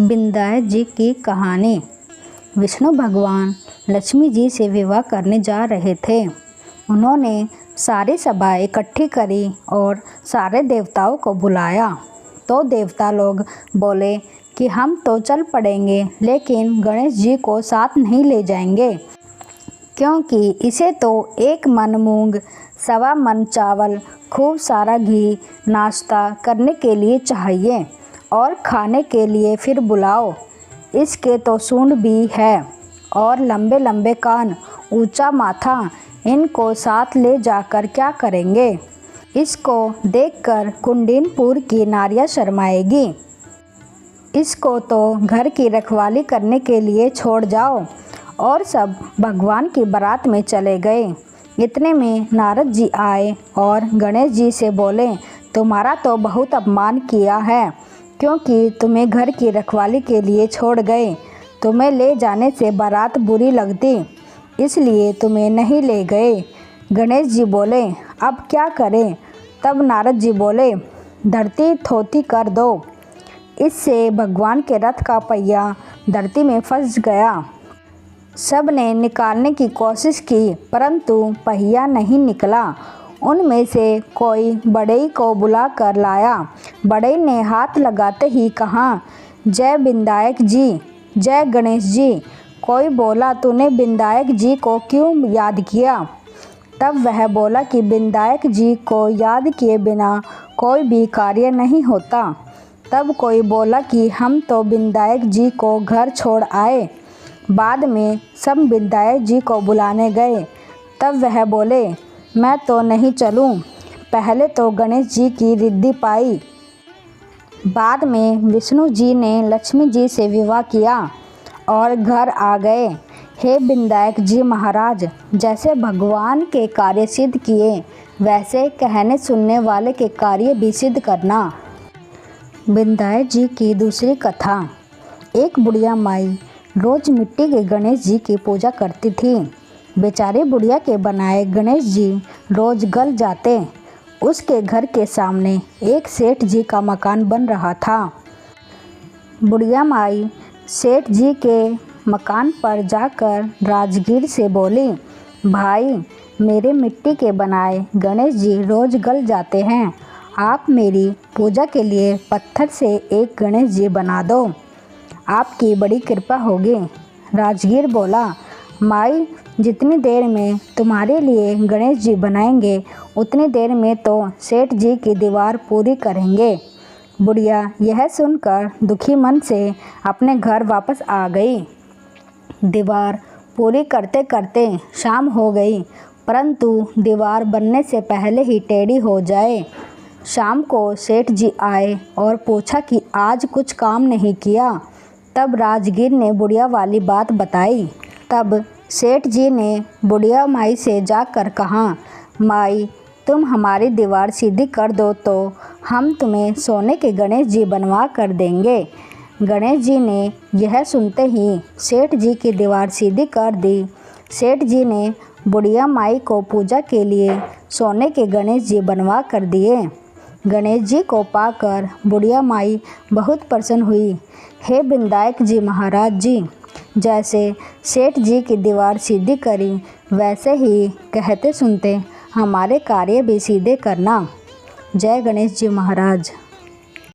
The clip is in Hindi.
विंध्याचल जी की कहानी। विष्णु भगवान लक्ष्मी जी से विवाह करने जा रहे थे। उन्होंने सारी सभा इकट्ठी करी और सारे देवताओं को बुलाया। तो देवता लोग बोले कि हम तो चल पड़ेंगे, लेकिन गणेश जी को साथ नहीं ले जाएंगे, क्योंकि इसे तो 1 मन मूंग, 1.25 मन चावल, खूब सारा घी नाश्ता करने के लिए चाहिए और खाने के लिए फिर बुलाओ। इसके तो सूंड भी है और लंबे लंबे कान, ऊंचा माथा, इनको साथ ले जाकर क्या करेंगे? इसको देखकर कुंडीनपुर की नारियां शर्माएगी। इसको तो घर की रखवाली करने के लिए छोड़ जाओ। और सब भगवान की बारात में चले गए। इतने में नारद जी आए और गणेश जी से बोले, तुम्हारा तो बहुत अपमान किया है, क्योंकि तुम्हें घर की रखवाली के लिए छोड़ गए। तुम्हें ले जाने से बारात बुरी लगती, इसलिए तुम्हें नहीं ले गए। गणेश जी बोले, अब क्या करें? तब नारद जी बोले, धरती थोथी कर दो। इससे भगवान के रथ का पहिया धरती में फंस गया। सब ने निकालने की कोशिश की, परंतु पहिया नहीं निकला। उनमें से कोई बढ़ई को बुला कर लाया। बढ़ई ने हाथ लगाते ही कहा, जय विंध्याचल जी, जय गणेश जी। कोई बोला, तूने विंध्याचल जी को क्यों याद किया? तब वह बोला कि विंध्याचल जी को याद किए बिना कोई भी कार्य नहीं होता। तब कोई बोला कि हम तो विंध्याचल जी को घर छोड़ आए। बाद में सब विंध्याचल जी को बुलाने गए। तब वह बोले, मैं तो नहीं चलूं। पहले तो गणेश जी की रिद्धि पाई। बाद में विष्णु जी ने लक्ष्मी जी से विवाह किया और घर आ गए। हे विंध्याचल जी महाराज, जैसे भगवान के कार्य सिद्ध किए, वैसे कहने सुनने वाले के कार्य भी सिद्ध करना। विंध्याचल जी की दूसरी कथा। एक बुढ़िया माई रोज मिट्टी के गणेश जी की पूजा करती थी। बेचारी बुढ़िया के बनाए गणेश जी रोज गल जाते। उसके घर के सामने एक सेठ जी का मकान बन रहा था। बुढ़िया माई सेठ जी के मकान पर जाकर राजगीर से बोली, भाई, मेरे मिट्टी के बनाए गणेश जी रोज गल जाते हैं। आप मेरी पूजा के लिए पत्थर से एक गणेश जी बना दो, आपकी बड़ी कृपा होगी। राजगीर बोला, माई, जितनी देर में तुम्हारे लिए गणेश जी बनाएंगे, उतनी देर में तो सेठ जी की दीवार पूरी करेंगे। बुढ़िया यह सुनकर दुखी मन से अपने घर वापस आ गई। दीवार पूरी करते करते शाम हो गई, परंतु दीवार बनने से पहले ही टेढ़ी हो जाए। शाम को सेठ जी आए और पूछा कि आज कुछ काम नहीं किया। तब राजगीर ने बुढ़िया वाली बात बताई। तब सेठ जी ने बुढ़िया माई से जाकर कहा, माई, तुम हमारी दीवार सीधी कर दो तो हम तुम्हें सोने के गणेश जी बनवा कर देंगे। गणेश जी ने यह सुनते ही सेठ जी की दीवार सीधी कर दी। सेठ जी ने बुढ़िया माई को पूजा के लिए सोने के गणेश जी बनवा कर दिए। गणेश जी को पाकर बुढ़िया माई बहुत प्रसन्न हुई। हे विंध्याचल जी महाराज जी, जैसे सेठ जी की दीवार सीधी करी, वैसे ही कहते सुनते हमारे कार्य भी सीधे करना। जय गणेश जी महाराज।